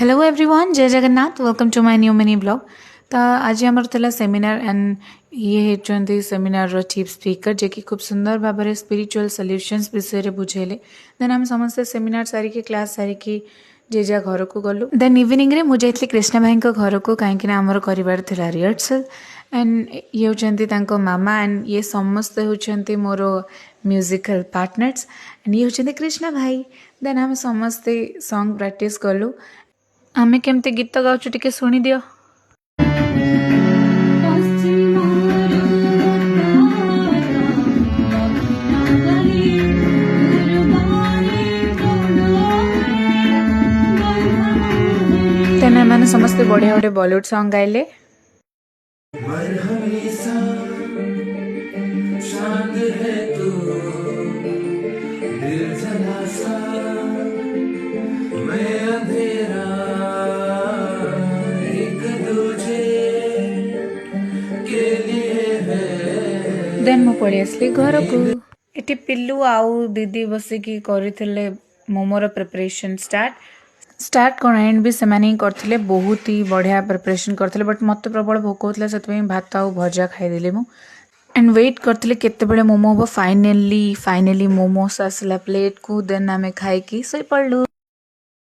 Hello everyone, जय Jagannath. Welcome to my new mini blog. तो आज आमर थला सेमिनार एंड ये होती सेमिनार रो चीफ स्पीकर जे कि खूब सुंदर भाव में स्पिरिचुअल सॉल्यूशंस विषय बुझेले। देन आम समस्ते सेमिनार सारिकी क्लास सारिकी जे जा घर को गलु। देन इवनिंग रे मुझे कृष्ण भाई घर को कहीं आमर कर रिहर्सल एंड ये होती मामा एंड ये समस्ते होती मोर म्यूजिकल पार्टनर्स एंड ये होती कृष्ण भाई। देन आम समस्ते सॉन्ग प्रैक्टिस कलु। आमे केमते गीत गाउछु टिके सुनी दियो। तेना माने समस्ते बढ़िया बढ़िया बॉलीवुड सॉन्ग गाइले। देन मु पड़ी आसली घर को। इटी पिल्लू आउ दीदी बसिकी करथिले मोमोर प्रिपरेशन स्टार्ट कौन एंड भी से करथिले। बहुत ही बढ़िया प्रिपरेशन करथिले बट मत प्रबल भोक होता से भात आउ भजा खाईदेली मु एंड वेट करथिले केते बेले मोमो हो। फाइनली मोमोस आसला प्लेट को। देन आमे खाई की सोई पड़लु।